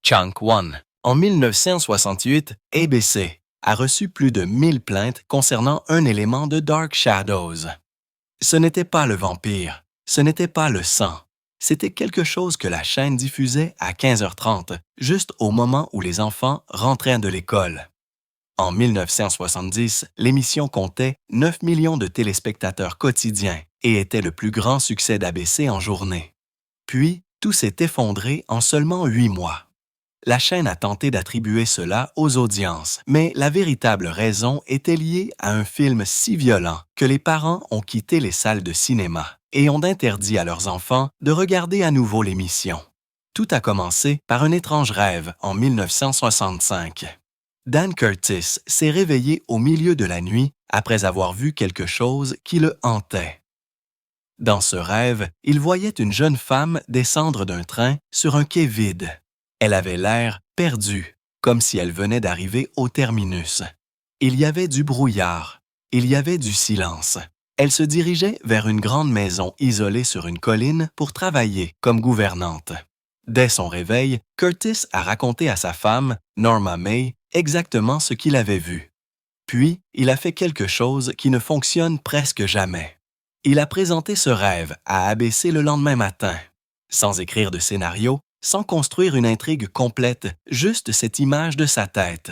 Chunk One. En 1968, ABC a reçu plus de 1000 plaintes concernant un élément de Dark Shadows. Ce n'était pas le vampire, ce n'était pas le sang. C'était quelque chose que la chaîne diffusait à 15h30, juste au moment où les enfants rentraient de l'école. En 1970, l'émission comptait 9 millions de téléspectateurs quotidiens et était le plus grand succès d'ABC en journée. Puis, tout s'est effondré en seulement 8 mois. La chaîne a tenté d'attribuer cela aux audiences, mais la véritable raison était liée à un film si violent que les parents ont quitté les salles de cinéma et ont interdit à leurs enfants de regarder à nouveau l'émission. Tout a commencé par un étrange rêve en 1965. Dan Curtis s'est réveillé au milieu de la nuit après avoir vu quelque chose qui le hantait. Dans ce rêve, il voyait une jeune femme descendre d'un train sur un quai vide. Elle avait l'air perdue, comme si elle venait d'arriver au terminus. Il y avait du brouillard, il y avait du silence. Elle se dirigeait vers une grande maison isolée sur une colline pour travailler comme gouvernante. Dès son réveil, Curtis a raconté à sa femme, Norma May, exactement ce qu'il avait vu. Puis, il a fait quelque chose qui ne fonctionne presque jamais. Il a présenté ce rêve à ABC le lendemain matin, sans écrire de scénario, sans construire une intrigue complète, juste cette image de sa tête.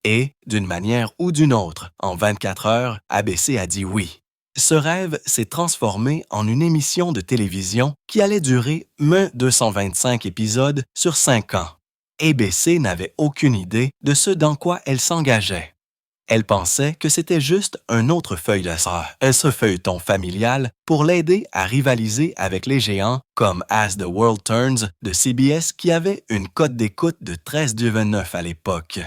Et, d'une manière ou d'une autre, en 24 heures, ABC a dit oui. Ce rêve s'est transformé en une émission de télévision qui allait durer 225 épisodes sur 5 ans. ABC n'avait aucune idée de ce dans quoi elle s'engageait. Elle pensait que c'était juste un autre ce feuilleton familial pour l'aider à rivaliser avec les géants comme As the World Turns de CBS qui avait une cote d'écoute de 13,9 à l'époque.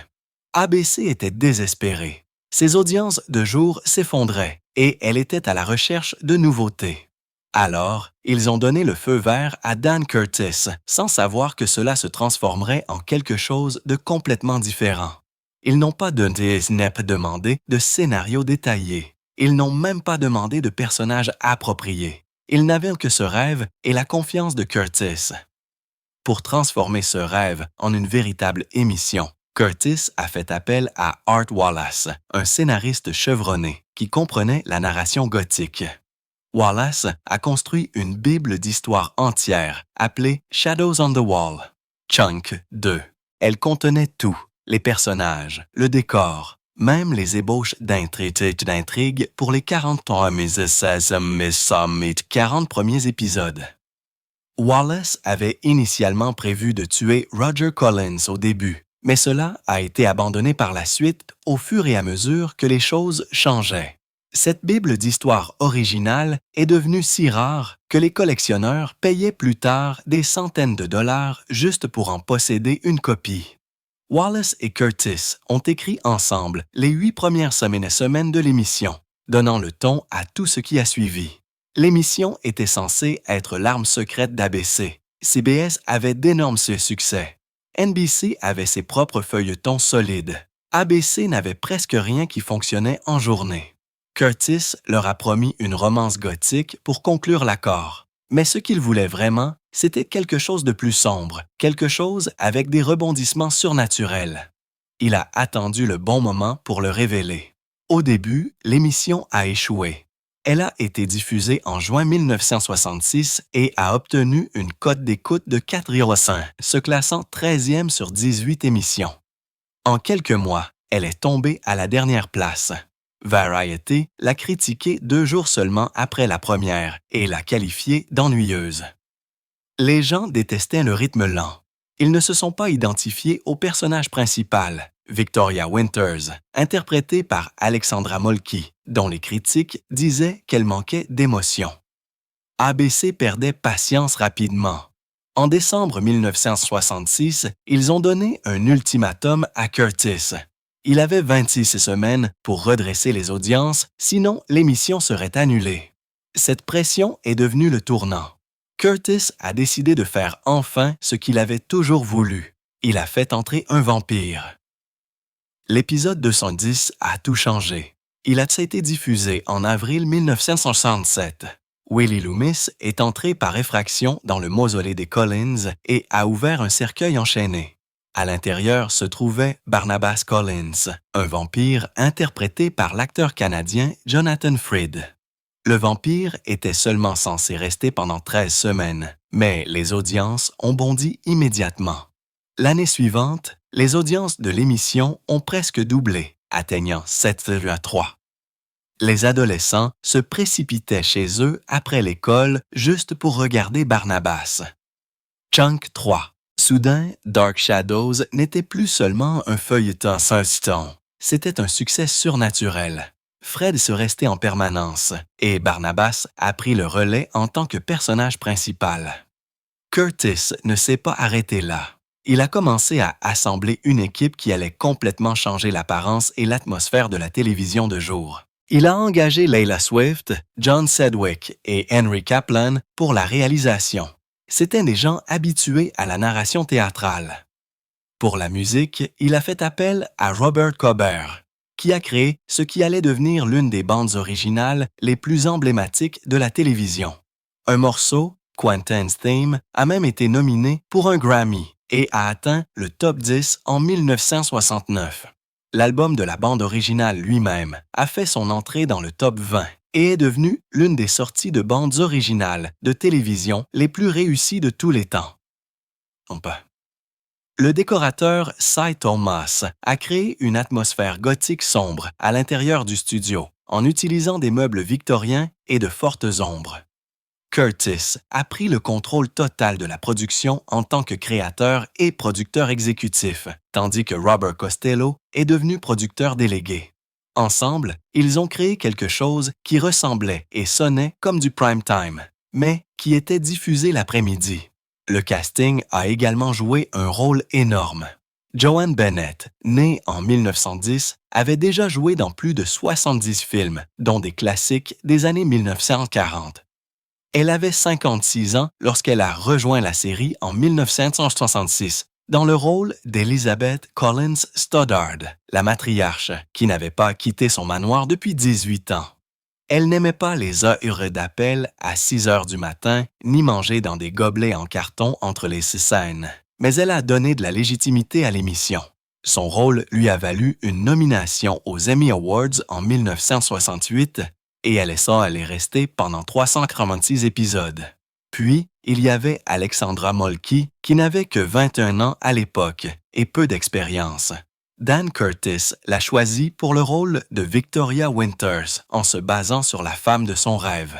ABC était désespérée. Ses audiences de jour s'effondraient et elle était à la recherche de nouveautés. Alors, ils ont donné le feu vert à Dan Curtis sans savoir que cela se transformerait en quelque chose de complètement différent. Ils n'ont pas demandé de scénario détaillé. Ils n'ont même pas demandé de personnages appropriés. Ils n'avaient que ce rêve et la confiance de Curtis. Pour transformer ce rêve en une véritable émission, Curtis a fait appel à Art Wallace, un scénariste chevronné qui comprenait la narration gothique. Wallace a construit une bible d'histoire entière appelée Shadows on the Wall, Chunk 2. Elle contenait tout. Les personnages, le décor, même les ébauches d'intrigue pour les 40 premiers épisodes. Wallace avait initialement prévu de tuer Roger Collins au début, mais cela a été abandonné par la suite au fur et à mesure que les choses changeaient. Cette bible d'histoire originale est devenue si rare que les collectionneurs payaient plus tard des centaines de dollars juste pour en posséder une copie. Wallace et Curtis ont écrit ensemble les 8 premières semaines de l'émission, donnant le ton à tout ce qui a suivi. L'émission était censée être l'arme secrète d'ABC. CBS avait d'énormes succès. NBC avait ses propres feuilletons solides. ABC n'avait presque rien qui fonctionnait en journée. Curtis leur a promis une romance gothique pour conclure l'accord. Mais ce qu'il voulait vraiment, c'était quelque chose de plus sombre, quelque chose avec des rebondissements surnaturels. Il a attendu le bon moment pour le révéler. Au début, l'émission a échoué. Elle a été diffusée en juin 1966 et a obtenu une cote d'écoute de 4,5, se classant 13e sur 18 émissions. En quelques mois, elle est tombée à la dernière place. Variety l'a critiquée 2 jours seulement après la première et l'a qualifiée d'ennuyeuse. Les gens détestaient le rythme lent. Ils ne se sont pas identifiés au personnage principal, Victoria Winters, interprétée par Alexandra Moltke, dont les critiques disaient qu'elle manquait d'émotion. ABC perdait patience rapidement. En décembre 1966, ils ont donné un ultimatum à Curtis. Il avait 26 semaines pour redresser les audiences, sinon l'émission serait annulée. Cette pression est devenue le tournant. Curtis a décidé de faire enfin ce qu'il avait toujours voulu. Il a fait entrer un vampire. L'épisode 210 a tout changé. Il a été diffusé en avril 1967. Willie Loomis est entré par effraction dans le mausolée des Collins et a ouvert un cercueil enchaîné. À l'intérieur se trouvait Barnabas Collins, un vampire interprété par l'acteur canadien Jonathan Frid. Le vampire était seulement censé rester pendant 13 semaines, mais les audiences ont bondi immédiatement. L'année suivante, les audiences de l'émission ont presque doublé, atteignant 7,3. Les adolescents se précipitaient chez eux après l'école juste pour regarder Barnabas. Chunk 3. Soudain, Dark Shadows n'était plus seulement un feuilleton sans c'était un succès surnaturel. Fred se restait en permanence et Barnabas a pris le relais en tant que personnage principal. Curtis ne s'est pas arrêté là. Il a commencé à assembler une équipe qui allait complètement changer l'apparence et l'atmosphère de la télévision de jour. Il a engagé Layla Swift, John Sedgwick et Henry Kaplan pour la réalisation. C'étaient des gens habitués à la narration théâtrale. Pour la musique, il a fait appel à Robert Cobert, qui a créé ce qui allait devenir l'une des bandes originales les plus emblématiques de la télévision. Un morceau, Quentin's Theme, a même été nominé pour un Grammy et a atteint le top 10 en 1969. L'album de la bande originale lui-même a fait son entrée dans le top 20 et est devenu l'une des sorties de bandes originales de télévision les plus réussies de tous les temps. Le décorateur Cy Thomas a créé une atmosphère gothique sombre à l'intérieur du studio en utilisant des meubles victoriens et de fortes ombres. Curtis a pris le contrôle total de la production en tant que créateur et producteur exécutif, tandis que Robert Costello est devenu producteur délégué. Ensemble, ils ont créé quelque chose qui ressemblait et sonnait comme du prime time, mais qui était diffusé l'après-midi. Le casting a également joué un rôle énorme. Joan Bennett, née en 1910, avait déjà joué dans plus de 70 films, dont des classiques des années 1940. Elle avait 56 ans lorsqu'elle a rejoint la série en 1966, dans le rôle d'Elizabeth Collins Stoddard, la matriarche, qui n'avait pas quitté son manoir depuis 18 ans. Elle n'aimait pas les heures d'appel à 6 heures du matin, ni manger dans des gobelets en carton entre les scènes, mais elle a donné de la légitimité à l'émission. Son rôle lui a valu une nomination aux Emmy Awards en 1968 et elle est allée rester pendant 346 épisodes. Puis, il y avait Alexandra Moltke qui n'avait que 21 ans à l'époque et peu d'expérience. Dan Curtis l'a choisi pour le rôle de Victoria Winters en se basant sur la femme de son rêve.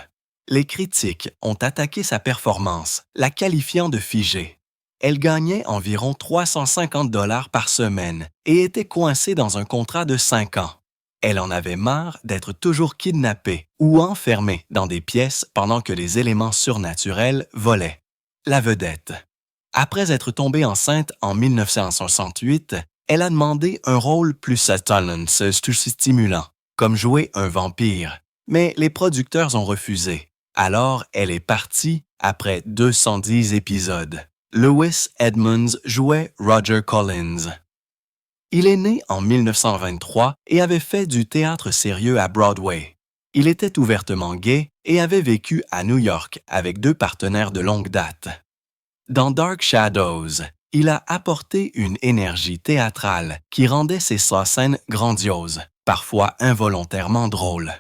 Les critiques ont attaqué sa performance, la qualifiant de figée. Elle gagnait environ 350 $ par semaine et était coincée dans un contrat de 5 ans. Elle en avait marre d'être toujours kidnappée ou enfermée dans des pièces pendant que les éléments surnaturels volaient. La vedette. Après être tombée enceinte en 1968, elle a demandé un rôle plus stimulant, comme jouer un vampire, mais les producteurs ont refusé. Alors, elle est partie après 210 épisodes. Lewis Edmonds jouait Roger Collins. Il est né en 1923 et avait fait du théâtre sérieux à Broadway. Il était ouvertement gay et avait vécu à New York avec 2 partenaires de longue date. Dans Dark Shadows, il a apporté une énergie théâtrale qui rendait ses scènes grandioses, parfois involontairement drôles.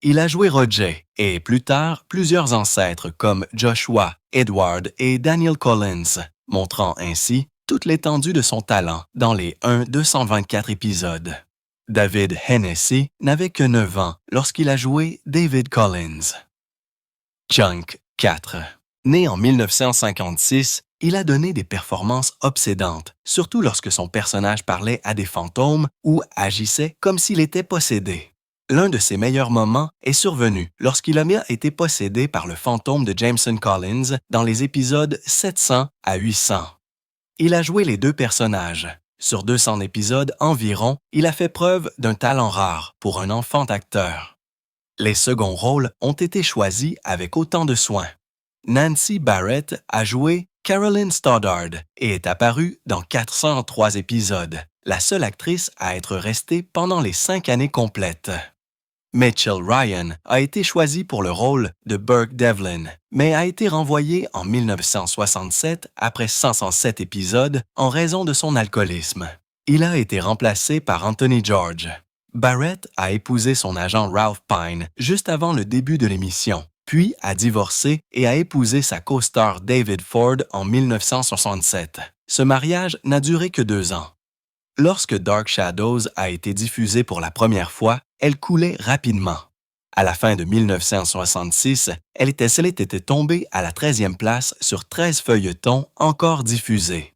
Il a joué Roger et plus tard plusieurs ancêtres comme Joshua, Edward et Daniel Collins, montrant ainsi toute l'étendue de son talent dans les 224 épisodes. David Hennessy n'avait que 9 ans lorsqu'il a joué David Collins. Chunk 4. Né en 1956, il a donné des performances obsédantes, surtout lorsque son personnage parlait à des fantômes ou agissait comme s'il était possédé. L'un de ses meilleurs moments est survenu lorsqu'il a été possédé par le fantôme de Jameson Collins dans les épisodes 700 à 800. Il a joué les 2 personnages. Sur 200 épisodes environ, il a fait preuve d'un talent rare pour un enfant acteur. Les seconds rôles ont été choisis avec autant de soin. Nancy Barrett a joué Carolyn Stoddard et est apparue dans 403 épisodes, la seule actrice à être restée pendant les 5 années complètes. Mitchell Ryan a été choisi pour le rôle de Burke Devlin, mais a été renvoyé en 1967 après 507 épisodes en raison de son alcoolisme. Il a été remplacé par Anthony George. Barrett a épousé son agent Ralph Pine juste avant le début de l'émission, puis a divorcé et a épousé sa co-star David Ford en 1967. Ce mariage n'a duré que 2 ans. Lorsque Dark Shadows a été diffusée pour la première fois, elle coulait rapidement. À la fin de 1966, elle était tombée à la 13e place sur 13 feuilletons encore diffusés.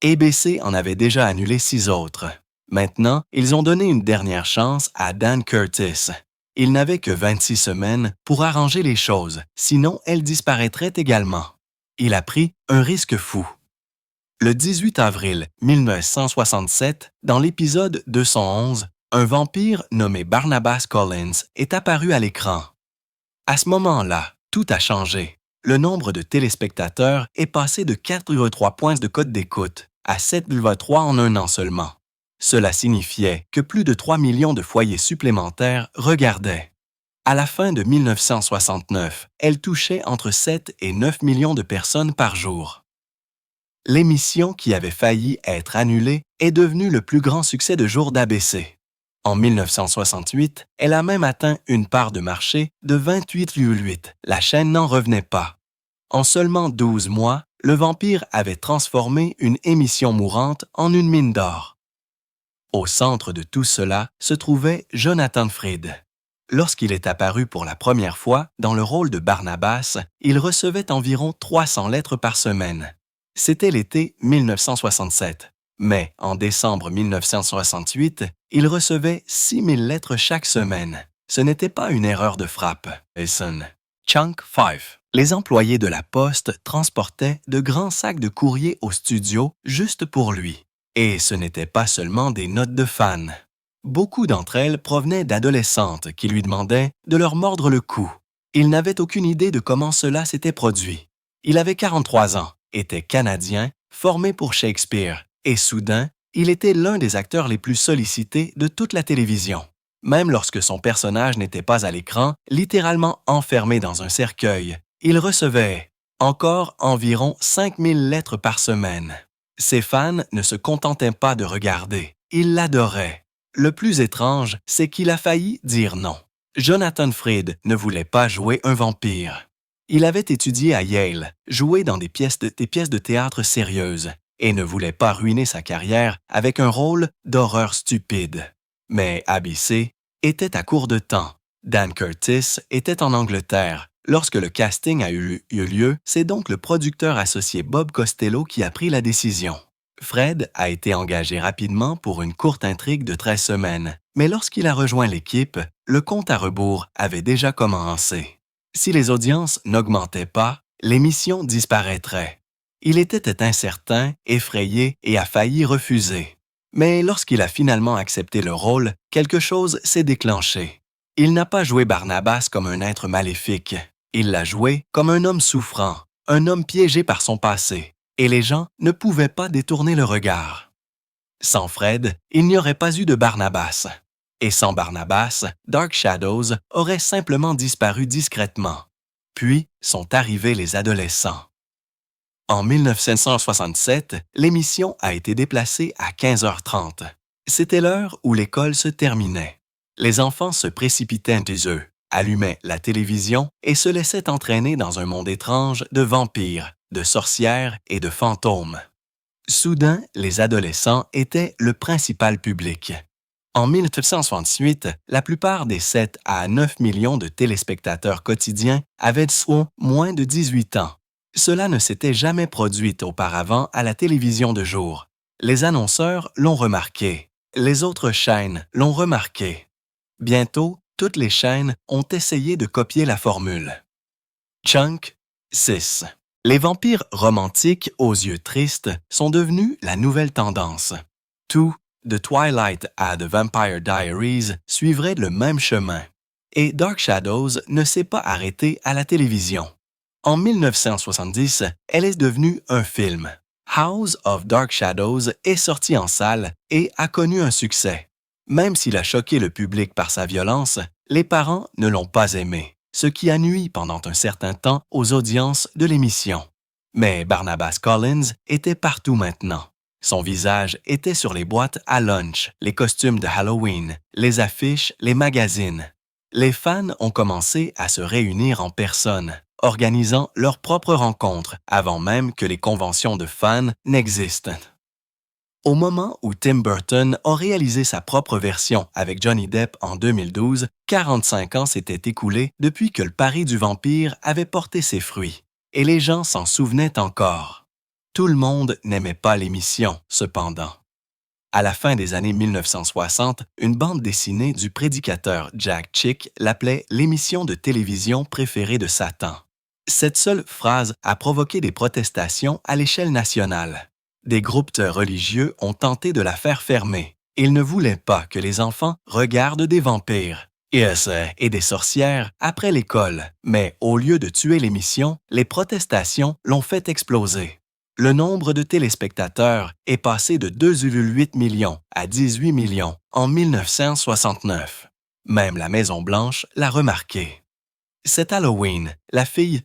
ABC en avait déjà annulé 6 autres. Maintenant, ils ont donné une dernière chance à Dan Curtis. Il n'avait que 26 semaines pour arranger les choses, sinon elle disparaîtrait également. Il a pris un risque fou. Le 18 avril 1967, dans l'épisode 211, un vampire nommé Barnabas Collins est apparu à l'écran. À ce moment-là, tout a changé. Le nombre de téléspectateurs est passé de 4,3 points de cote d'écoute à 7,3 en un an seulement. Cela signifiait que plus de 3 millions de foyers supplémentaires regardaient. À la fin de 1969, elle touchait entre 7 et 9 millions de personnes par jour. L'émission qui avait failli être annulée est devenue le plus grand succès de jour d'ABC. En 1968, elle a même atteint une part de marché de 28,8. La chaîne n'en revenait pas. En seulement 12 mois, le vampire avait transformé une émission mourante en une mine d'or. Au centre de tout cela se trouvait Jonathan Frid. Lorsqu'il est apparu pour la première fois dans le rôle de Barnabas, il recevait environ 300 lettres par semaine. C'était l'été 1967, mais en décembre 1968, il recevait 6000 lettres chaque semaine. Ce n'était pas une erreur de frappe. Chunk 5. Les employés de la Poste transportaient de grands sacs de courrier au studio juste pour lui. Et ce n'était pas seulement des notes de fans. Beaucoup d'entre elles provenaient d'adolescentes qui lui demandaient de leur mordre le cou. Il n'avait aucune idée de comment cela s'était produit. Il avait 43 ans, était canadien, formé pour Shakespeare, et soudain, il était l'un des acteurs les plus sollicités de toute la télévision. Même lorsque son personnage n'était pas à l'écran, littéralement enfermé dans un cercueil, il recevait encore environ 5000 lettres par semaine. Ses fans ne se contentaient pas de regarder, ils l'adoraient. Le plus étrange, c'est qu'il a failli dire non. Jonathan Frid ne voulait pas jouer un vampire. Il avait étudié à Yale, joué dans des pièces de théâtre sérieuses, et ne voulait pas ruiner sa carrière avec un rôle d'horreur stupide. Mais ABC était à court de temps. Dan Curtis était en Angleterre. Lorsque le casting a eu lieu, c'est donc le producteur associé Bob Costello qui a pris la décision. Fred a été engagé rapidement pour une courte intrigue de 13 semaines, mais lorsqu'il a rejoint l'équipe, le compte à rebours avait déjà commencé. Si les audiences n'augmentaient pas, l'émission disparaîtrait. Il était incertain, effrayé et a failli refuser. Mais lorsqu'il a finalement accepté le rôle, quelque chose s'est déclenché. Il n'a pas joué Barnabas comme un être maléfique. Il l'a joué comme un homme souffrant, un homme piégé par son passé, et les gens ne pouvaient pas détourner le regard. Sans Fred, il n'y aurait pas eu de Barnabas. Et sans Barnabas, Dark Shadows aurait simplement disparu discrètement. Puis sont arrivés les adolescents. En 1967, l'émission a été déplacée à 15h30. C'était l'heure où l'école se terminait. Les enfants se précipitaient chez eux, allumaient la télévision et se laissaient entraîner dans un monde étrange de vampires, de sorcières et de fantômes. Soudain, les adolescents étaient le principal public. En 1968, la plupart des 7 à 9 millions de téléspectateurs quotidiens avaient moins de 18 ans. Cela ne s'était jamais produit auparavant à la télévision de jour. Les annonceurs l'ont remarqué. Les autres chaînes l'ont remarqué. Bientôt, toutes les chaînes ont essayé de copier la formule. Chunk 6. Les vampires romantiques aux yeux tristes sont devenus la nouvelle tendance. Tout, de Twilight à The Vampire Diaries, suivrait le même chemin. Et Dark Shadows ne s'est pas arrêté à la télévision. En 1970, elle est devenue un film. House of Dark Shadows est sorti en salle et a connu un succès. Même s'il a choqué le public par sa violence, les parents ne l'ont pas aimé, ce qui a nui pendant un certain temps aux audiences de l'émission. Mais Barnabas Collins était partout maintenant. Son visage était sur les boîtes à lunch, les costumes de Halloween, les affiches, les magazines. Les fans ont commencé à se réunir en personne, organisant leurs propres rencontres avant même que les conventions de fans n'existent. Au moment où Tim Burton a réalisé sa propre version avec Johnny Depp en 2012, 45 ans s'étaient écoulés depuis que le pari du vampire avait porté ses fruits, et les gens s'en souvenaient encore. Tout le monde n'aimait pas l'émission, cependant. À la fin des années 1960, une bande dessinée du prédicateur Jack Chick l'appelait l'émission de télévision préférée de Satan. Cette seule phrase a provoqué des protestations à l'échelle nationale. Des groupes religieux ont tenté de la faire fermer. Ils ne voulaient pas que les enfants regardent des vampires et des sorcières après l'école, mais au lieu de tuer l'émission, les protestations l'ont fait exploser. Le nombre de téléspectateurs est passé de 2,8 millions à 18 millions en 1969. Même la Maison-Blanche l'a remarqué. Cet Halloween, la fille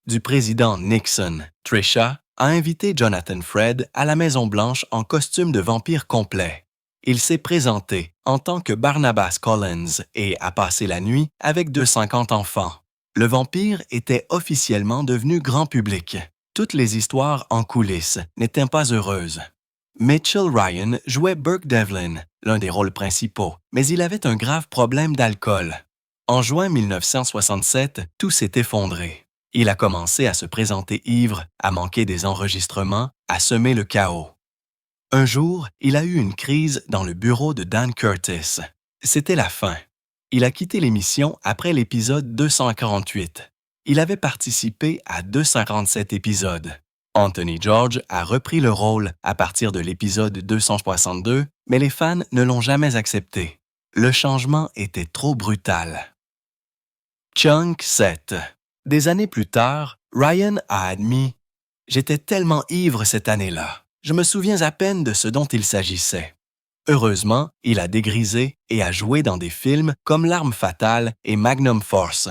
du président Nixon, Trisha, a invité Jonathan Fred à la Maison-Blanche en costume de vampire complet. Il s'est présenté en tant que Barnabas Collins et a passé la nuit avec 250 enfants. Le vampire était officiellement devenu grand public. Toutes les histoires en coulisses n'étaient pas heureuses. Mitchell Ryan jouait Burke Devlin, l'un des rôles principaux, mais il avait un grave problème d'alcool. En juin 1967, tout s'est effondré. Il a commencé à se présenter ivre, à manquer des enregistrements, à semer le chaos. Un jour, il a eu une crise dans le bureau de Dan Curtis. C'était la fin. Il a quitté l'émission après l'épisode 248. Il avait participé à 247 épisodes. Anthony George a repris le rôle à partir de l'épisode 262, mais les fans ne l'ont jamais accepté. Le changement était trop brutal. Chunk 7. Des années plus tard, Ryan a admis « J'étais tellement ivre cette année-là. Je me souviens à peine de ce dont il s'agissait. » Heureusement, il a dégrisé et a joué dans des films comme L'Arme fatale et Magnum Force.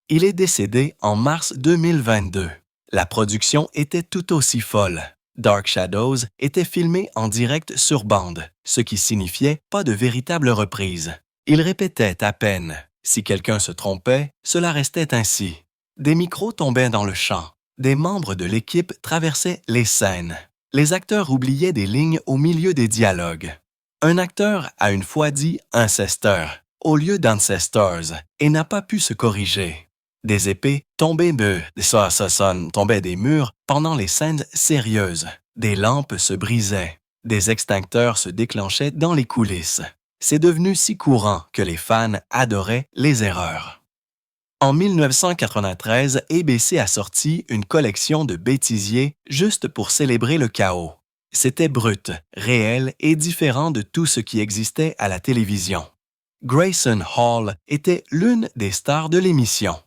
Il est décédé en mars 2022. La production était tout aussi folle. Dark Shadows était filmé en direct sur bande, ce qui signifiait pas de véritable reprise. Il répétait à peine. Si quelqu'un se trompait, cela restait ainsi. Des micros tombaient dans le champ. Des membres de l'équipe traversaient les scènes. Les acteurs oubliaient des lignes au milieu des dialogues. Un acteur a une fois dit « ancestor » au lieu d'« et n'a pas pu se corriger. Des épées tombaient tombaient des murs pendant les scènes sérieuses. Des lampes se brisaient. Des extincteurs se déclenchaient dans les coulisses. C'est devenu si courant que les fans adoraient les erreurs. En 1993, ABC a sorti une collection de bêtisiers juste pour célébrer le chaos. C'était brut, réel et différent de tout ce qui existait à la télévision. Grayson Hall était l'une des stars de l'émission.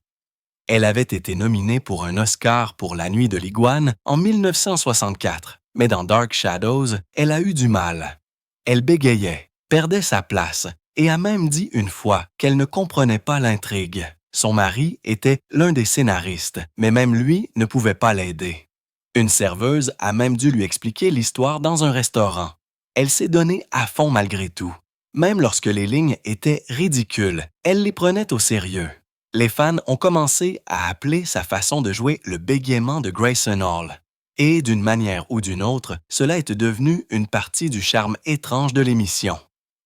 Elle avait été nominée pour un Oscar pour La Nuit de l'Iguane en 1964, mais dans Dark Shadows, elle a eu du mal. Elle bégayait, perdait sa place et a même dit une fois qu'elle ne comprenait pas l'intrigue. Son mari était l'un des scénaristes, mais même lui ne pouvait pas l'aider. Une serveuse a même dû lui expliquer l'histoire dans un restaurant. Elle s'est donnée à fond malgré tout. Même lorsque les lignes étaient ridicules, elle les prenait au sérieux. Les fans ont commencé à appeler sa façon de jouer le bégaiement de Grayson Hall. Et d'une manière ou d'une autre, cela est devenu une partie du charme étrange de l'émission.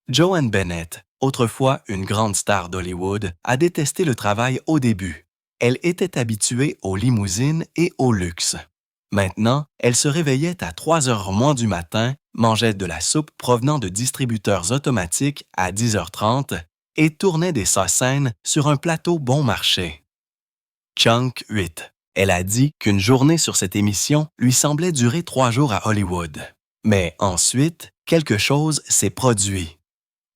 Joan Bennett, autrefois une grande star d'Hollywood, a détesté le travail au début. Elle était habituée aux limousines et au luxe. Maintenant, elle se réveillait à 3h moins du matin, mangeait de la soupe provenant de distributeurs automatiques à 10h30 et tournait des scènes sur un plateau bon marché. Chunk 8. Elle a dit qu'une journée sur cette émission lui semblait durer 3 jours à Hollywood. Mais ensuite, quelque chose s'est produit.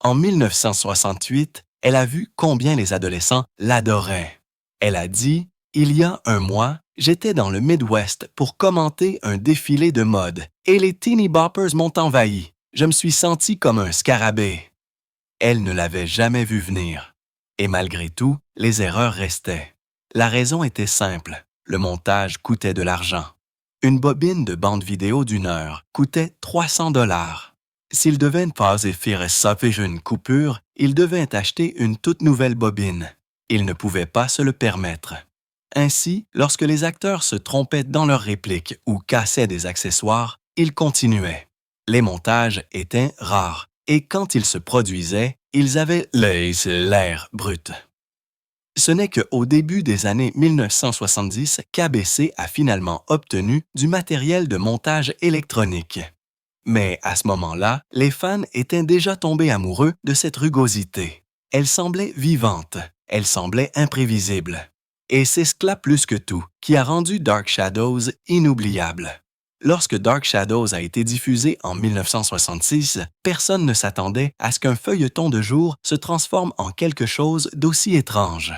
En 1968, elle a vu combien les adolescents l'adoraient. Elle a dit « Il y a un mois, j'étais dans le Midwest pour commenter un défilé de mode et les teeny boppers m'ont envahi. Je me suis senti comme un scarabée. » Elle ne l'avait jamais vu venir. Et malgré tout, les erreurs restaient. La raison était simple. Le montage coûtait de l'argent. Une bobine de bande vidéo d'1 heure coûtait 300 $. S'il devait pas faire une coupure, il devait acheter une toute nouvelle bobine. Il ne pouvait pas se le permettre. Ainsi, lorsque les acteurs se trompaient dans leurs répliques ou cassaient des accessoires, ils continuaient. Les montages étaient rares, et quand ils se produisaient, ils avaient l'air brut. Ce n'est qu'au début des années 1970 qu'ABC a finalement obtenu du matériel de montage électronique. Mais à ce moment-là, les fans étaient déjà tombés amoureux de cette rugosité. Elle semblait vivante, elle semblait imprévisible. Et c'est cela plus que tout qui a rendu Dark Shadows inoubliable. Lorsque Dark Shadows a été diffusé en 1966, personne ne s'attendait à ce qu'un feuilleton de jour se transforme en quelque chose d'aussi étrange.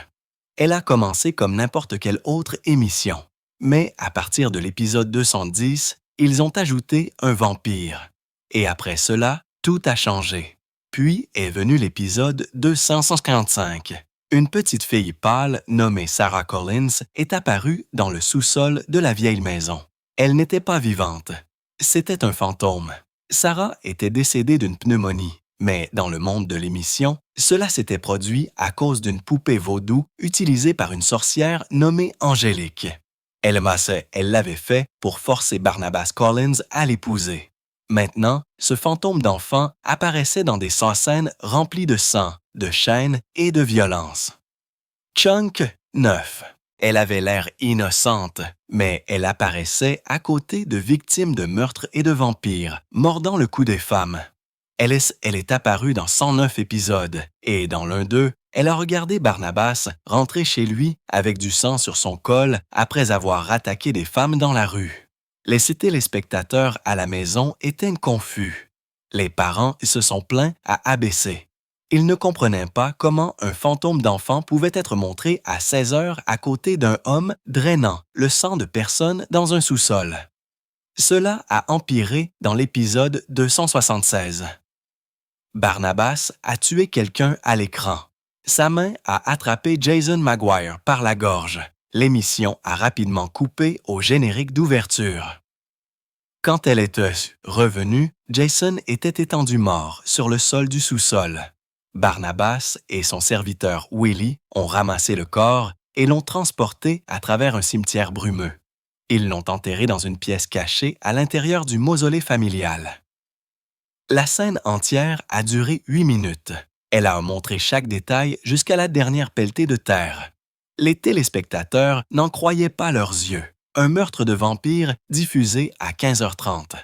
Elle a commencé comme n'importe quelle autre émission. Mais à partir de l'épisode 210, ils ont ajouté un vampire. Et après cela, tout a changé. Puis est venu l'épisode 255. Une petite fille pâle nommée Sarah Collins est apparue dans le sous-sol de la vieille maison. Elle n'était pas vivante. C'était un fantôme. Sarah était décédée d'une pneumonie, mais dans le monde de l'émission, cela s'était produit à cause d'une poupée vaudou utilisée par une sorcière nommée Angélique. Elle l'avait fait pour forcer Barnabas Collins à l'épouser. Maintenant, ce fantôme d'enfant apparaissait dans des scènes remplies de sang, de chaînes et de violence. Chunk 9. Elle avait l'air innocente, mais elle apparaissait à côté de victimes de meurtres et de vampires, mordant le cou des femmes. Elle est apparue dans 109 épisodes, et dans l'un d'eux, elle a regardé Barnabas rentrer chez lui avec du sang sur son col après avoir attaqué des femmes dans la rue. Les téléspectateurs à la maison étaient confus. Les parents se sont plaints à ABC. Ils ne comprenaient pas comment un fantôme d'enfant pouvait être montré à 16 heures à côté d'un homme drainant le sang de personnes dans un sous-sol. Cela a empiré dans l'épisode 276. Barnabas a tué quelqu'un à l'écran. Sa main a attrapé Jason Maguire par la gorge. L'émission a rapidement coupé au générique d'ouverture. Quand elle était revenue, Jason était étendu mort sur le sol du sous-sol. Barnabas et son serviteur Willie ont ramassé le corps et l'ont transporté à travers un cimetière brumeux. Ils l'ont enterré dans une pièce cachée à l'intérieur du mausolée familial. La scène entière a duré 8 minutes. Elle a montré chaque détail jusqu'à la dernière pelletée de terre. Les téléspectateurs n'en croyaient pas leurs yeux. Un meurtre de vampire diffusé à 15h30.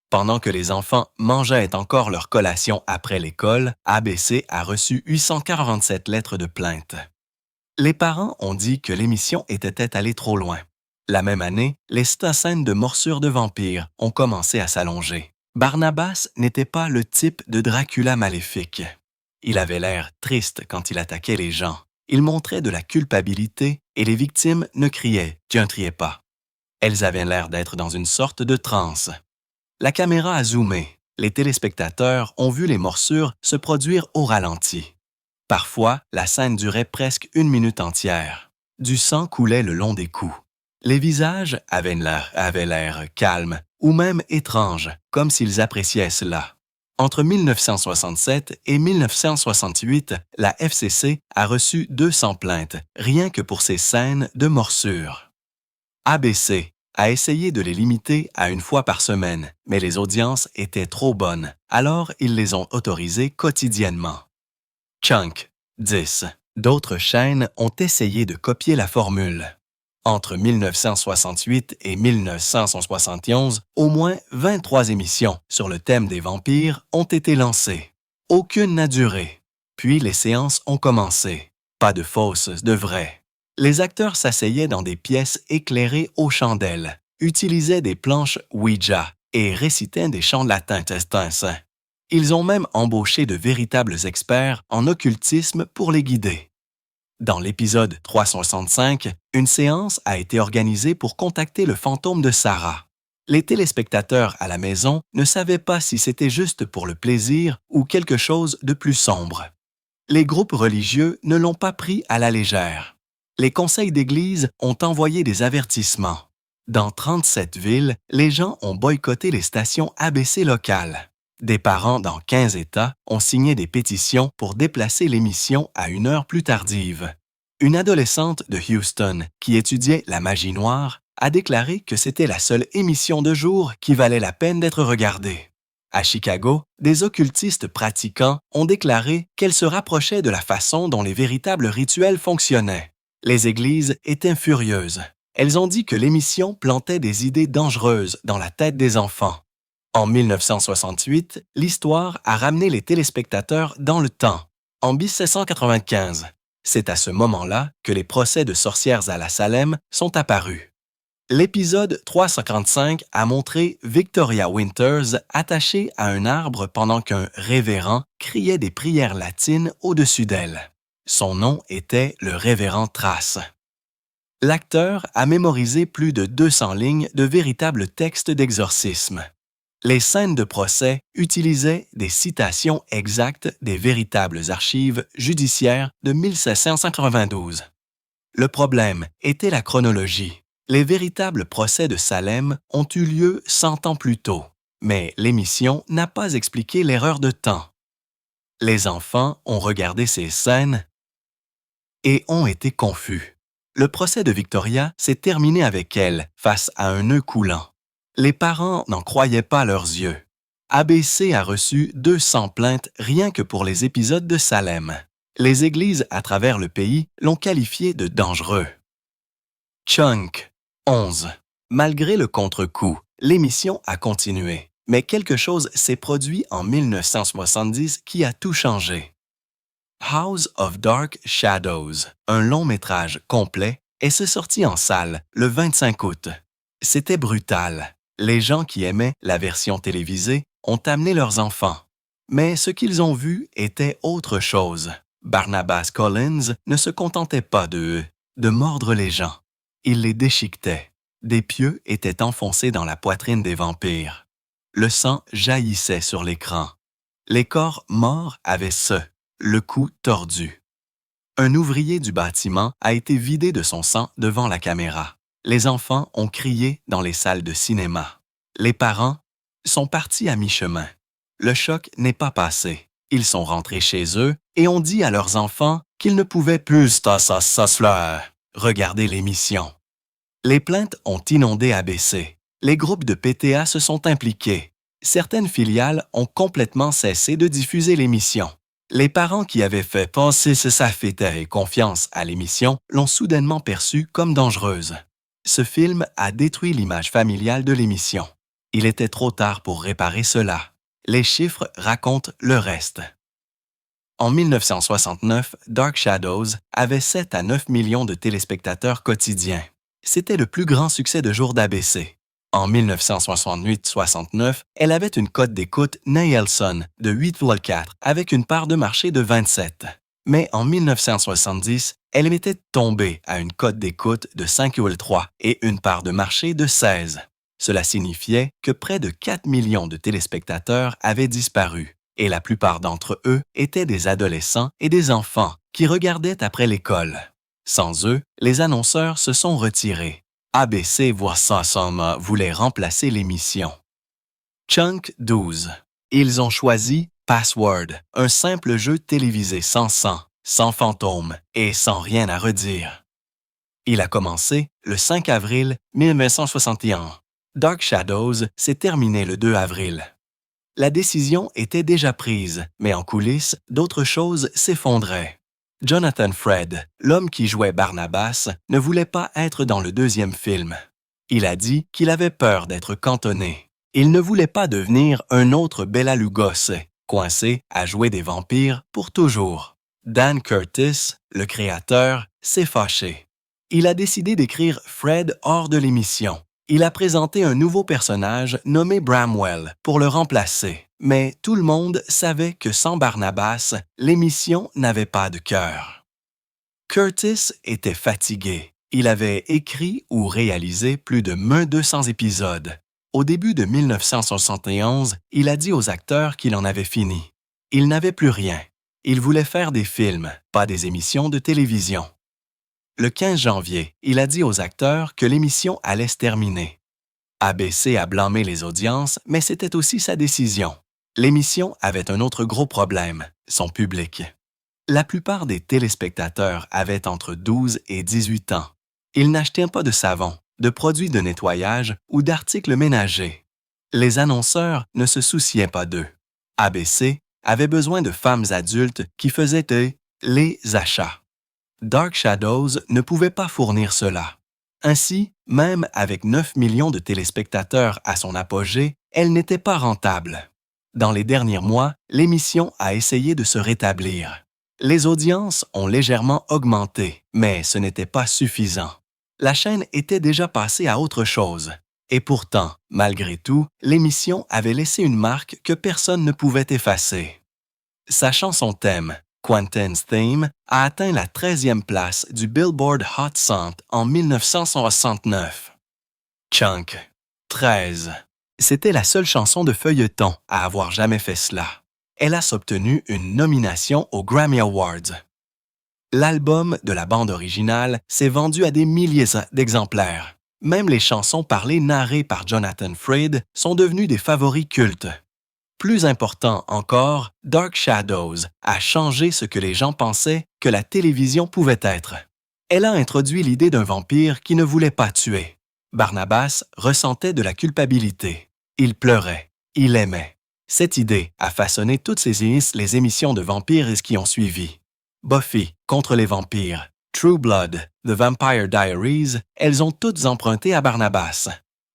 Pendant que les enfants mangeaient encore leur collation après l'école, ABC a reçu 847 lettres de plainte. Les parents ont dit que l'émission était allée trop loin. La même année, les scènes de morsures de vampires ont commencé à s'allonger. Barnabas n'était pas le type de Dracula maléfique. Il avait l'air triste quand il attaquait les gens. Il montrait de la culpabilité et les victimes ne criaient pas. Elles avaient l'air d'être dans une sorte de transe. La caméra a zoomé. Les téléspectateurs ont vu les morsures se produire au ralenti. Parfois, la scène durait presque 1 minute entière. Du sang coulait le long des coups. Les visages avaient l'air calmes ou même étranges, comme s'ils appréciaient cela. Entre 1967 et 1968, la FCC a reçu 200 plaintes, rien que pour ces scènes de morsures. ABC a essayé de les limiter à 1 fois par semaine, mais les audiences étaient trop bonnes, alors ils les ont autorisées quotidiennement. Chunk 10. D'autres chaînes ont essayé de copier la formule. Entre 1968 et 1971, au moins 23 émissions sur le thème des vampires ont été lancées. Aucune n'a duré. Puis les séances ont commencé. Pas de fausses, de vraies. Les acteurs s'asseyaient dans des pièces éclairées aux chandelles, utilisaient des planches Ouija et récitaient des chants latins. Ils ont même embauché de véritables experts en occultisme pour les guider. Dans l'épisode 365, une séance a été organisée pour contacter le fantôme de Sarah. Les téléspectateurs à la maison ne savaient pas si c'était juste pour le plaisir ou quelque chose de plus sombre. Les groupes religieux ne l'ont pas pris à la légère. Les conseils d'Église ont envoyé des avertissements. Dans 37 villes, les gens ont boycotté les stations ABC locales. Des parents dans 15 États ont signé des pétitions pour déplacer l'émission à une heure plus tardive. Une adolescente de Houston qui étudiait la magie noire a déclaré que c'était la seule émission de jour qui valait la peine d'être regardée. À Chicago, des occultistes pratiquants ont déclaré qu'elle se rapprochait de la façon dont les véritables rituels fonctionnaient. Les églises étaient furieuses. Elles ont dit que l'émission plantait des idées dangereuses dans la tête des enfants. En 1968, l'histoire a ramené les téléspectateurs dans le temps, en 1795. C'est à ce moment-là que les procès de sorcières à la Salem sont apparus. L'épisode 345 a montré Victoria Winters attachée à un arbre pendant qu'un révérend criait des prières latines au-dessus d'elle. Son nom était le révérend Trace. L'acteur a mémorisé plus de 200 lignes de véritables textes d'exorcisme. Les scènes de procès utilisaient des citations exactes des véritables archives judiciaires de 1792. Le problème était la chronologie. Les véritables procès de Salem ont eu lieu 100 ans plus tôt, mais l'émission n'a pas expliqué l'erreur de temps. Les enfants ont regardé ces scènes et ont été confus. Le procès de Victoria s'est terminé avec elle face à un nœud coulant. Les parents n'en croyaient pas leurs yeux. ABC a reçu 200 plaintes rien que pour les épisodes de Salem. Les églises à travers le pays l'ont qualifié de dangereux. Chunk, 11. Malgré le contre-coup, l'émission a continué, mais quelque chose s'est produit en 1970 qui a tout changé. House of Dark Shadows, un long-métrage complet, est sorti en salle le 25 août. C'était brutal. Les gens qui aimaient la version télévisée ont amené leurs enfants. Mais ce qu'ils ont vu était autre chose. Barnabas Collins ne se contentait pas de mordre les gens. Il les déchiquetait. Des pieux étaient enfoncés dans la poitrine des vampires. Le sang jaillissait sur l'écran. Les corps morts avaient le cou tordu. Un ouvrier du bâtiment a été vidé de son sang devant la caméra. Les enfants ont crié dans les salles de cinéma. Les parents sont partis à mi-chemin. Le choc n'est pas passé. Ils sont rentrés chez eux et ont dit à leurs enfants qu'ils ne pouvaient plus regarder l'émission. Les plaintes ont inondé ABC. Les groupes de PTA se sont impliqués. Certaines filiales ont complètement cessé de diffuser l'émission. Les parents qui avaient fait penser et confiance à l'émission l'ont soudainement perçue comme dangereuse. Ce film a détruit l'image familiale de l'émission. Il était trop tard pour réparer cela. Les chiffres racontent le reste. En 1969, Dark Shadows avait 7 à 9 millions de téléspectateurs quotidiens. C'était le plus grand succès de jour d'ABC. En 1968-69, elle avait une cote d'écoute Nielsen de 8,4 avec une part de marché de 27. Mais en 1970, elle était tombée à une cote d'écoute de 5,3 et une part de marché de 16. Cela signifiait que près de 4 millions de téléspectateurs avaient disparu, et la plupart d'entre eux étaient des adolescents et des enfants qui regardaient après l'école. Sans eux, les annonceurs se sont retirés. ABC voulait remplacer l'émission. Chunk 12. Ils ont choisi Password, un simple jeu télévisé sans sang, sans fantômes et sans rien à redire. Il a commencé le 5 avril 1961. Dark Shadows s'est terminé le 2 avril. La décision était déjà prise, mais en coulisses, d'autres choses s'effondraient. Jonathan Fred, l'homme qui jouait Barnabas, ne voulait pas être dans le deuxième film. Il a dit qu'il avait peur d'être cantonné. Il ne voulait pas devenir un autre Bela Lugosi, coincé à jouer des vampires pour toujours. Dan Curtis, le créateur, s'est fâché. Il a décidé d'écrire Fred hors de l'émission. Il a présenté un nouveau personnage nommé Bramwell pour le remplacer. Mais tout le monde savait que sans Barnabas, l'émission n'avait pas de cœur. Curtis était fatigué. Il avait écrit ou réalisé plus de 1200 épisodes. Au début de 1971, il a dit aux acteurs qu'il en avait fini. Il n'avait plus rien. Il voulait faire des films, pas des émissions de télévision. Le 15 janvier, il a dit aux acteurs que l'émission allait se terminer. ABC a blâmé les audiences, mais c'était aussi sa décision. L'émission avait un autre gros problème, son public. La plupart des téléspectateurs avaient entre 12 et 18 ans. Ils n'achetaient pas de savon, de produits de nettoyage ou d'articles ménagers. Les annonceurs ne se souciaient pas d'eux. ABC avait besoin de femmes adultes qui faisaient les achats. Dark Shadows ne pouvait pas fournir cela. Ainsi, même avec 9 millions de téléspectateurs à son apogée, elle n'était pas rentable. Dans les derniers mois, l'émission a essayé de se rétablir. Les audiences ont légèrement augmenté, mais ce n'était pas suffisant. La chaîne était déjà passée à autre chose. Et pourtant, malgré tout, l'émission avait laissé une marque que personne ne pouvait effacer. Sa chanson thème, Quentin's Theme, a atteint la 13e place du Billboard Hot 100 en 1969. Chunk, 13. C'était la seule chanson de feuilleton à avoir jamais fait cela. Elle a obtenu une nomination aux Grammy Awards. L'album de la bande originale s'est vendu à des milliers d'exemplaires. Même les chansons parlées narrées par Jonathan Frid sont devenues des favoris cultes. Plus important encore, Dark Shadows a changé ce que les gens pensaient que la télévision pouvait être. Elle a introduit l'idée d'un vampire qui ne voulait pas tuer. Barnabas ressentait de la culpabilité. Il pleurait. Il aimait. Cette idée a façonné toutes les émissions de vampires qui ont suivi. Buffy contre les vampires, True Blood, The Vampire Diaries, elles ont toutes emprunté à Barnabas.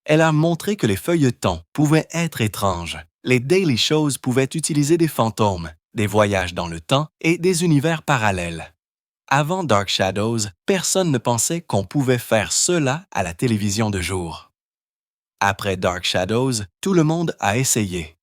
Elle a montré que les feuilletons pouvaient être étranges. Les daily shows pouvaient utiliser des fantômes, des voyages dans le temps et des univers parallèles. Avant Dark Shadows, personne ne pensait qu'on pouvait faire cela à la télévision de jour. Après Dark Shadows, tout le monde a essayé.